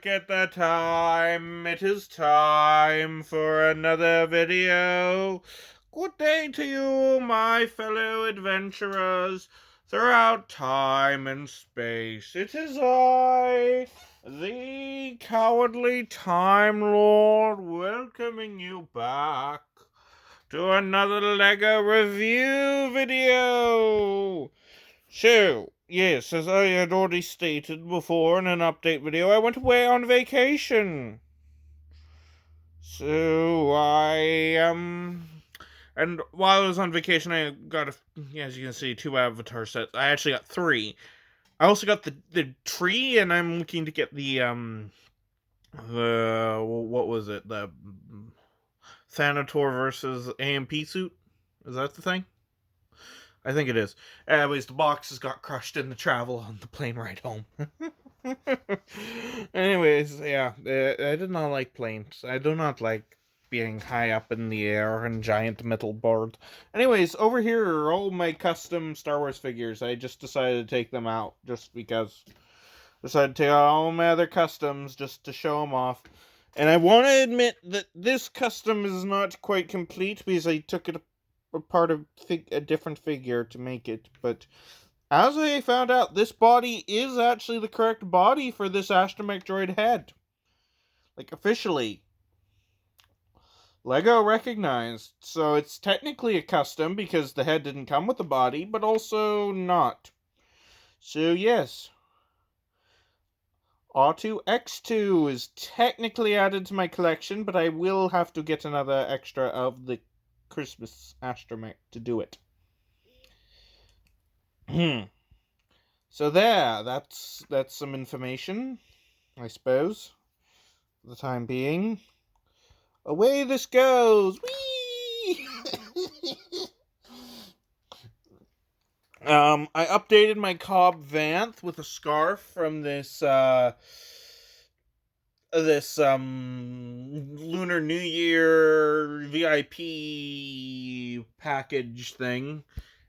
look at the time. It is time for another video. Good day to you, my fellow adventurers, throughout time and space. It is I, the Cowardly Time Lord, welcoming you back to another LEGO review video. So, yes, as I had already stated before in an update video, I went away on vacation. So, and while I was on vacation, I got, as you can see, 2 avatar sets. I actually got 3. I also got the tree, and I'm looking to get what was it? The Thanator versus AMP suit? Is that the thing? I think it is. Anyways, the boxes got crushed in the travel on the plane ride home. Anyways, yeah, I did not like planes. I do not like being high up in the air and giant metal board. Anyways, over here are all my custom Star Wars figures. I just decided to take them out just because. Decided to take out all my other customs just to show them off. And I want to admit that this custom is not quite complete because I took it apart of a different figure to make it, but as I found out, this body is actually the correct body for this astromech droid head. Like, officially. LEGO recognized. So it's technically a custom because the head didn't come with the body, but also not. So yes. R2-X2 is technically added to my collection, but I will have to get another extra of the Christmas astromech to do it. So that's some information, I suppose, for the time being. Away this goes! Whee! I updated my Cobb Vanth with a scarf from this Lunar New Year VIP package thing.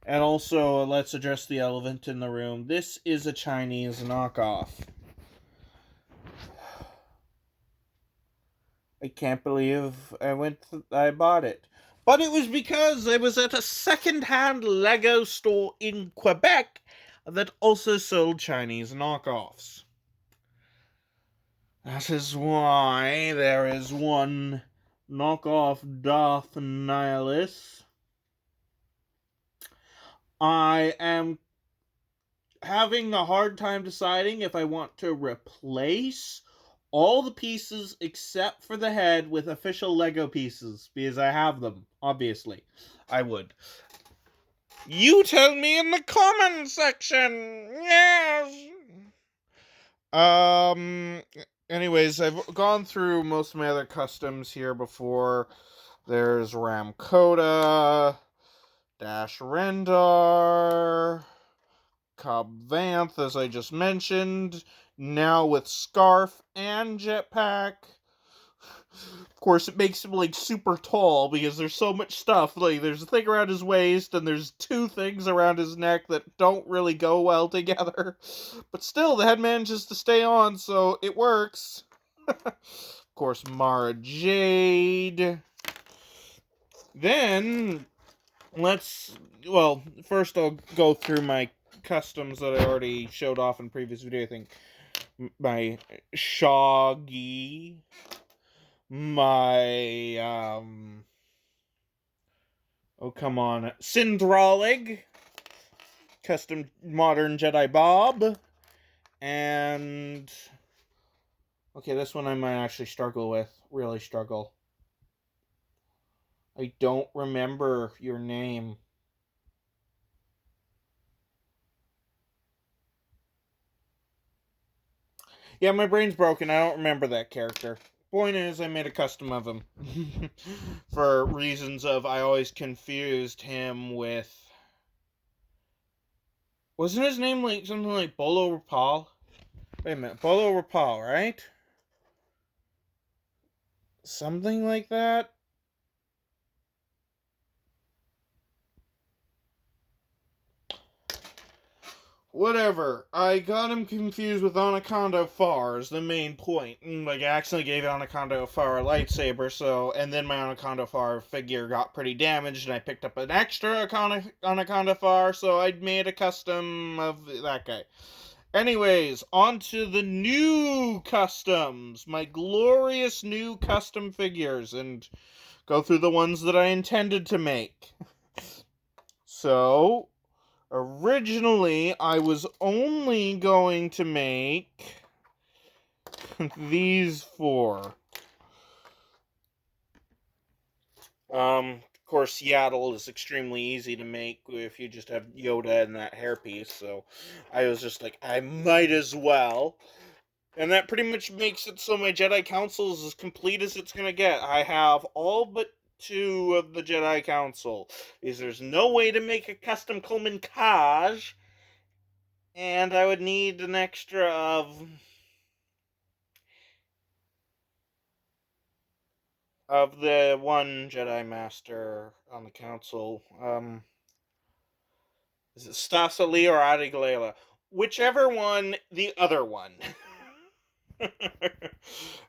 And also, let's address the elephant in the room. This is a Chinese knockoff. I can't believe I bought it. But it was because I was at a second-hand LEGO store in Quebec that also sold Chinese knockoffs. That is why there is one knockoff Darth Nihilus. I am having a hard time deciding if I want to replace all the pieces except for the head with official LEGO pieces, because I have them, obviously. I would. You tell me in the comment section! Yes! Anyways, I've gone through most of my other customs here before. There's Ramkota, Dash Rendar, Cobb Vanth, as I just mentioned, now with Scarf and Jetpack. Of course, it makes him, like, super tall, because there's so much stuff. Like, there's a thing around his waist, and there's 2 things around his neck that don't really go well together. But still, the head manages to stay on, so it works. Of course, Mara Jade. Then, first I'll go through my customs that I already showed off in previous video. I think my Shoggy, my Syndralig, custom modern Jedi Bob, and okay, this one I might actually struggle with, really struggle. I don't remember your name. Yeah, my brain's broken. I don't remember that character. Point is, I made a custom of him. For reasons of I always confused him with... Wasn't his name like something like Bolo Rapal? Wait a minute. Bolo Rapal, right? Something like that? whatever. I got him confused with Anaconda Far is the main point. Like, I accidentally gave Anaconda Far a lightsaber, and then my Anaconda Far figure got pretty damaged, and I picked up an extra Anaconda Far, so I made a custom of that guy. Anyways, on to the new customs. My glorious new custom figures, and go through the ones that I intended to make. So, originally, I was only going to make these four. Of course, Seattle is extremely easy to make if you just have Yoda and that hairpiece, so I was just like, I might as well. And that pretty much makes it so my Jedi Council is as complete as it's going to get. I have all but 2 of the Jedi Council, because there's no way to make a custom Coleman Kaj, and I would need an extra of the one Jedi Master on the Council. Is it Stasa Lee or Adi Galila? Whichever one, the other one.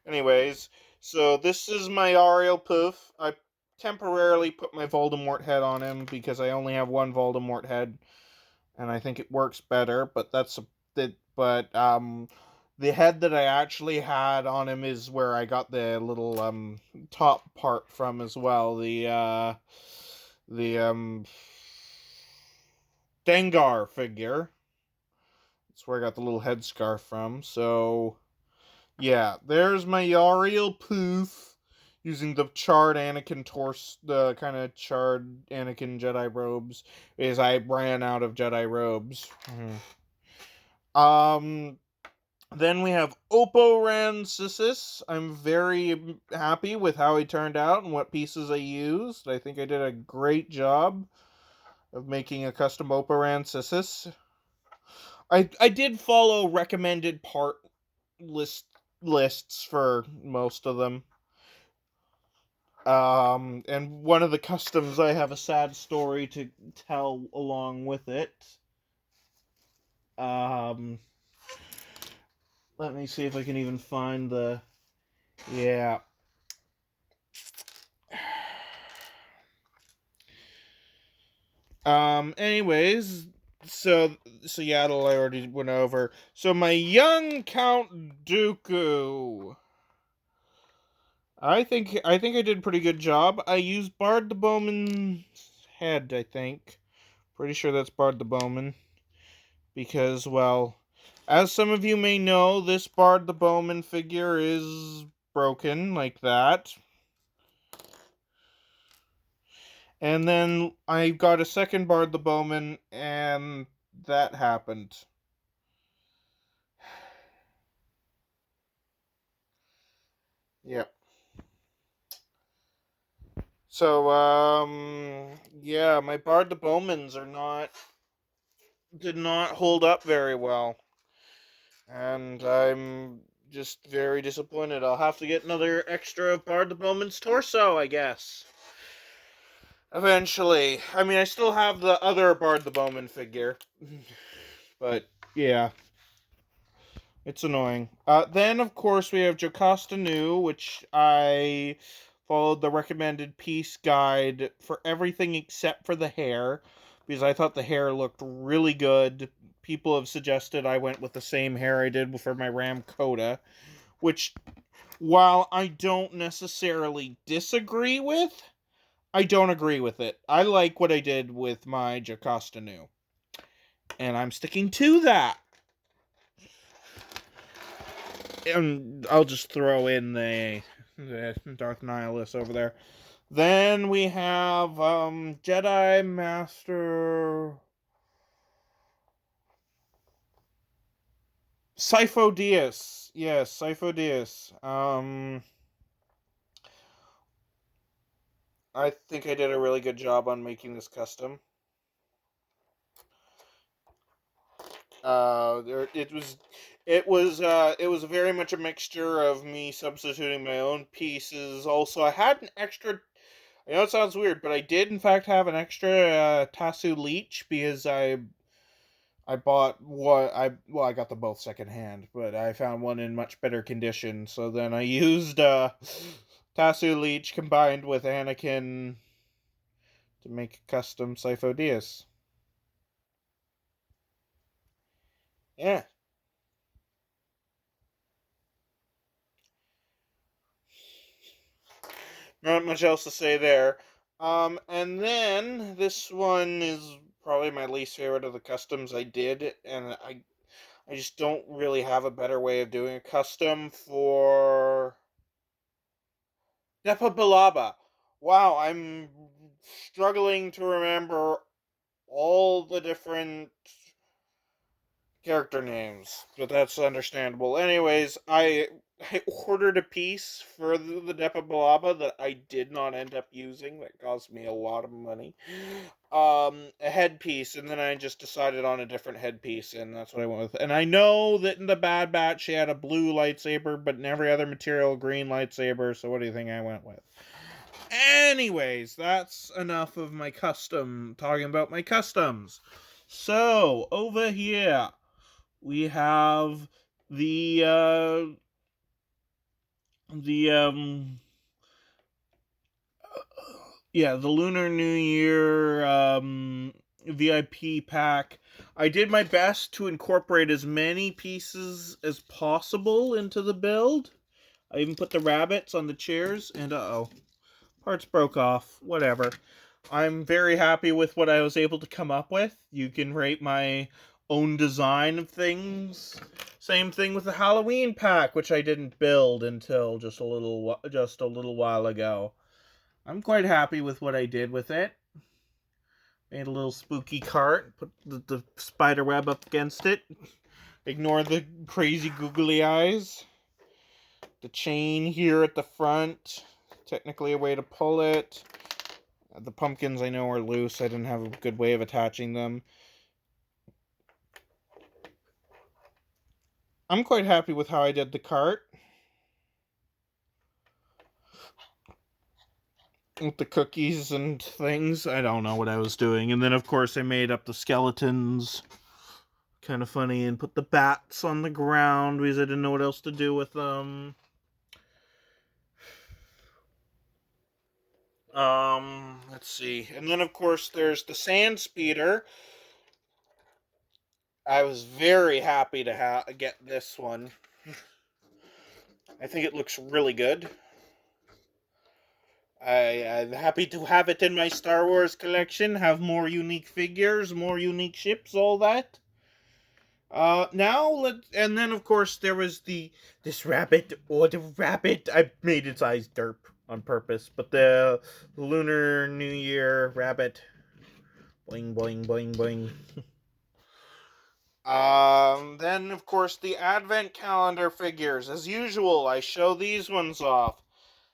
Anyways, so this is my Ariel Poof. I temporarily put my Voldemort head on him because I only have one Voldemort head, and I think it works better. But the head that I actually had on him is where I got the little top part from as well. The Dengar figure. That's where I got the little headscarf from. So yeah, there's my Ariel Poof using the charred Anakin the kind of charred Anakin Jedi robes, as I ran out of Jedi robes. Then we have Oppo Rancisis. I'm very happy with how he turned out and what pieces I used. I think I did a great job of making a custom Oppo Rancisis. I did follow recommended part lists for most of them. And one of the customs, I have a sad story to tell along with it. Let me see if I can even find the... Yeah. Anyways, so Seattle I already went over. So my young Count Dooku. I think I did a pretty good job. I used Bard the Bowman's head, I think. Pretty sure that's Bard the Bowman. Because, well, as some of you may know, this Bard the Bowman figure is broken like that. And then I got a second Bard the Bowman, and that happened. Yep. So, yeah, my Bard the Bowmans did not hold up very well. And I'm just very disappointed. I'll have to get another extra of Bard the Bowman's torso, I guess. Eventually. I mean, I still have the other Bard the Bowman figure. But, yeah. It's annoying. Then, of course, we have Jocasta Nu, which I followed the recommended piece guide for everything except for the hair, because I thought the hair looked really good. People have suggested I went with the same hair I did for my Ram Coda, which, while I don't necessarily disagree with, I don't agree with it. I like what I did with my Jocasta Nu, and I'm sticking to that. And I'll just throw in the Darth Nihilus over there. Then we have Jedi Master Sifo Dyas. Yes, Sifo Dyas. I think I did a really good job on making this custom. It was very much a mixture of me substituting my own pieces. Also, I had an extra. I know it sounds weird, but I did in fact have an extra Tasu Leech because I bought what I got them both secondhand, but I found one in much better condition. So then I used Tasu Leech combined with Anakin to make a custom Sifo Dyas. Yeah, not much else to say there. And then this one is probably my least favorite of the customs I did, and I just don't really have a better way of doing a custom for Depa Bilaba. Wow, I'm struggling to remember all the different character names, but that's understandable. Anyways, I ordered a piece for the Depa Bilaba that I did not end up using. That cost me a lot of money. A headpiece, and then I just decided on a different headpiece, and that's what I went with. And I know that in the Bad Batch she had a blue lightsaber, but in every other material, a green lightsaber. So what do you think I went with? Anyways, that's enough of my talking about my customs. So over here we have the the the Lunar New Year VIP pack. I did my best to incorporate as many pieces as possible into the build. I even put the rabbits on the chairs, and parts broke off. Whatever. I'm very happy with what I was able to come up with. You can rate my own design of things. Same thing with the Halloween pack, which I didn't build until just a little while ago. I'm quite happy with what I did with it. Made a little spooky cart, put the spider web up against it. Ignore the crazy googly eyes. The chain here at the front, technically a way to pull it. The pumpkins I know are loose. I didn't have a good way of attaching them. I'm quite happy with how I did the cart. With the cookies and things. I don't know what I was doing. And then, of course, I made up the skeletons. Kind of funny. And put the bats on the ground because I didn't know what else to do with them. Let's see. And then, of course, there's the sand speeder. I was very happy to get this one. I think it looks really good. I'm happy to have it in my Star Wars collection. Have more unique figures, more unique ships, all that. And then of course there was this rabbit or the rabbit. I made its eyes derp on purpose, but the Lunar New Year rabbit. Boing boing boing boing. Then of course the Advent calendar figures. As usual, I show these ones off.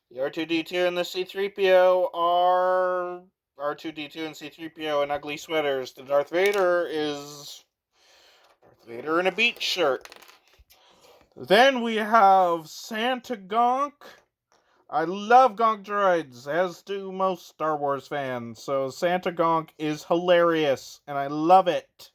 The R2D2 and the C3PO are R2D2 and C3PO in ugly sweaters. The Darth Vader is Darth Vader in a beach shirt. Then we have Santa Gonk. I love Gonk droids, as do most Star Wars fans. So Santa Gonk is hilarious, and I love it.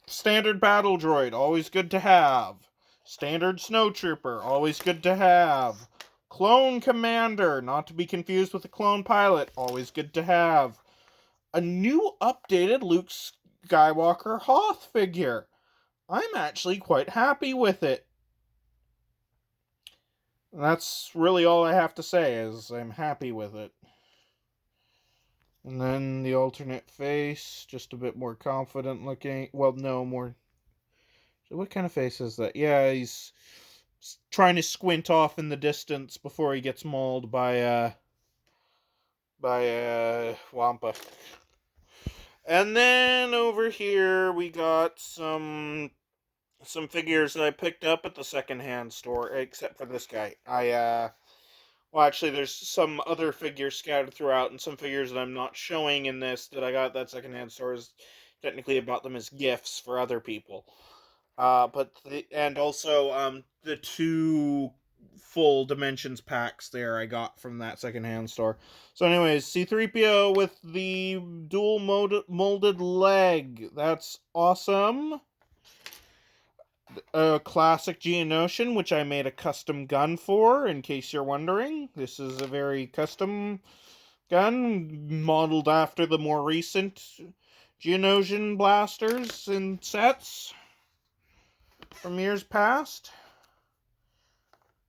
Standard battle droid, always good to have. Standard snowtrooper, always good to have. Clone commander, not to be confused with a clone pilot, always good to have. A new updated Luke Skywalker Hoth figure. I'm actually quite happy with it. And that's really all I have to say, is I'm happy with it. And then the alternate face, just a bit more confident looking. Well, no, more. What kind of face is that? Yeah, he's trying to squint off in the distance before he gets mauled by Wampa. And then over here we got some figures that I picked up at the secondhand store, except for this guy. Well, actually, there's some other figures scattered throughout, and some figures that I'm not showing in this that I got at that secondhand store. Is technically I bought them as gifts for other people. And also the two full Dimensions packs there I got from that secondhand store. So anyways, C-3PO with the dual molded leg. That's awesome. A classic Geonosian, which I made a custom gun for, in case you're wondering. This is a very custom gun, modeled after the more recent Geonosian blasters and sets from years past.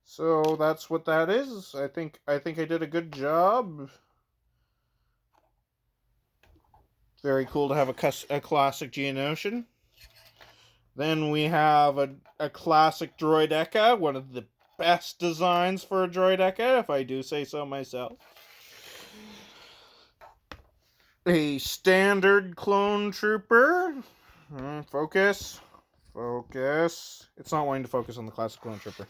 So that's what that is. I think I did a good job. Very cool to have a classic Geonosian. Then we have a classic Droideka, one of the best designs for a Droideka, if I do say so myself. A standard clone trooper. Focus. It's not wanting to focus on the classic clone trooper.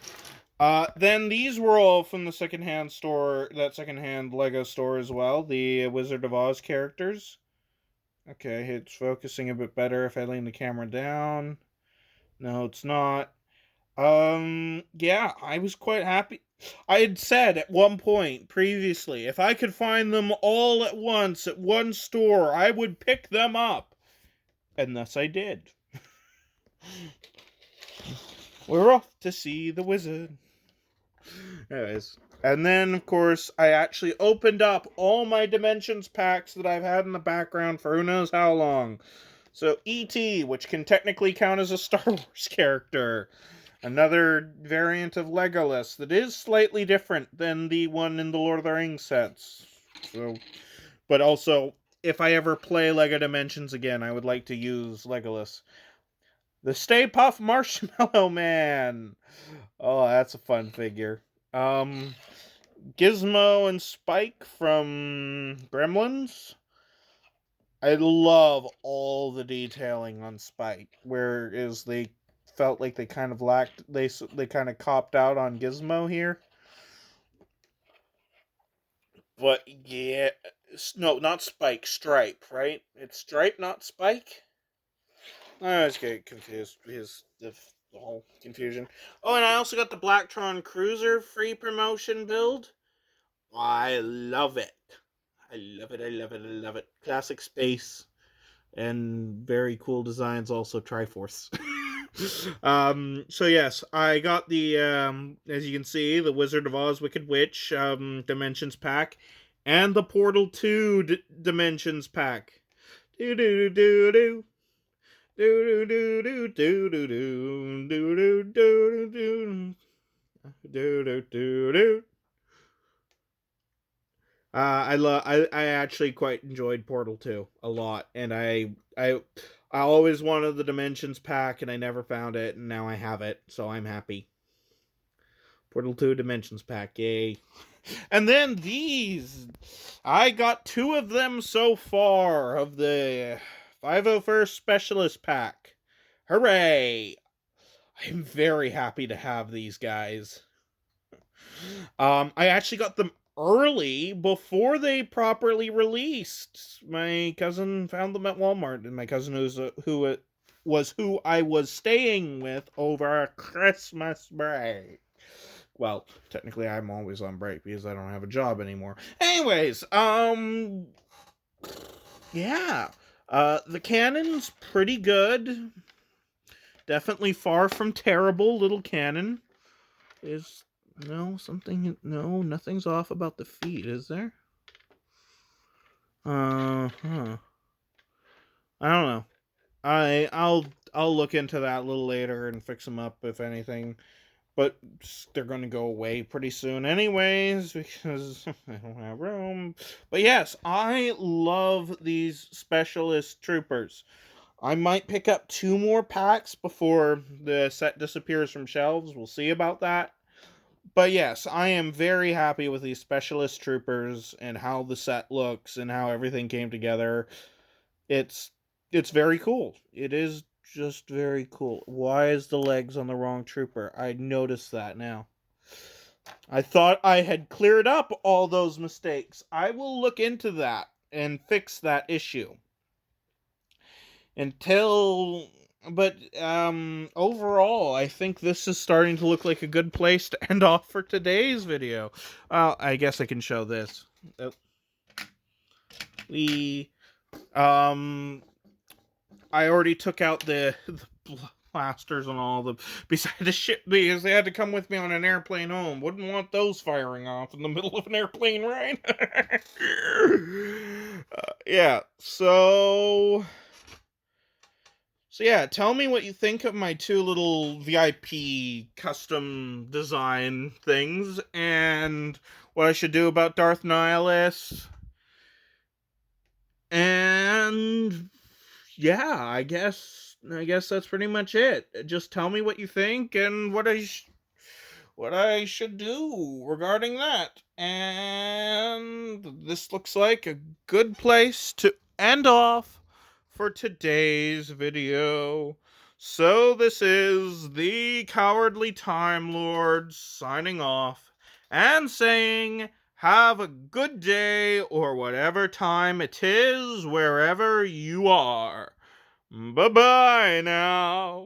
Then these were all from the secondhand store, that secondhand Lego store as well. The Wizard of Oz characters. Okay, it's focusing a bit better if I lean the camera down. No, it's not. Yeah, I was quite happy. I had said at one point previously, if I could find them all at once at one store, I would pick them up. And thus I did. We're off to see the wizard. Anyways. And then, of course, I actually opened up all my Dimensions packs that I've had in the background for who knows how long. So, E.T., which can technically count as a Star Wars character. Another variant of Legolas that is slightly different than the one in the Lord of the Rings sets. So, but also, if I ever play Lego Dimensions again, I would like to use Legolas. The Stay Puft Marshmallow Man. Oh, that's a fun figure. Gizmo and Spike from Gremlins. I love all the detailing on Spike, whereas they felt like they kind of lacked, they kind of copped out on Gizmo here. But yeah, no, not Spike, Stripe, right? It's Stripe, not Spike? I was getting confused. The whole confusion. Oh, and I also got the Blacktron Cruiser free promotion build. I love it. I love it. Classic space. And very cool designs, also Triforce. So yes, I got the, as you can see, the Wizard of Oz Wicked Witch Dimensions pack, and the Portal 2 Dimensions pack. Do do do do. Do do do do do do do do do do do do do. I actually quite enjoyed Portal 2 a lot, and I always wanted the Dimensions pack, and I never found it, and now I have it, so I'm happy. Portal 2 Dimensions pack, yay. And then these, I got 2 of them so far, of the 501st Specialist pack. Hooray! I'm very happy to have these guys. I actually got them early before they properly released. My cousin found them at Walmart, and my cousin was who I was staying with over Christmas break. Well, technically I'm always on break because I don't have a job anymore. Anyways, yeah. The canon's pretty good. Definitely far from terrible. Little cannon is nothing's off about the feet, is there? I don't know. I'll look into that a little later and fix them up if anything. But they're going to go away pretty soon anyways because I don't have room. But yes, I love these Specialist Troopers. I might pick up 2 more packs before the set disappears from shelves. We'll see about that. But yes, I am very happy with these Specialist Troopers and how the set looks and how everything came together. It's very cool. It is just very cool. Why is the legs on the wrong trooper? I noticed that now. I thought I had cleared up all those mistakes. I will look into that and fix that issue. Until But overall, I think this is starting to look like a good place to end off for today's video. I guess I can show this. Oh, we I already took out the blasters and all the beside the ship because they had to come with me on an airplane home. Wouldn't want those firing off in the middle of an airplane ride. Yeah, so yeah, tell me what you think of my two little VIP custom design things and what I should do about Darth Nihilus. And yeah, I guess that's pretty much it. Just tell me what you think and what I should do regarding that. And this looks like a good place to end off for today's video. So this is the Cowardly Time Lord signing off and saying have a good day or whatever time it is wherever you are. Bye-bye now.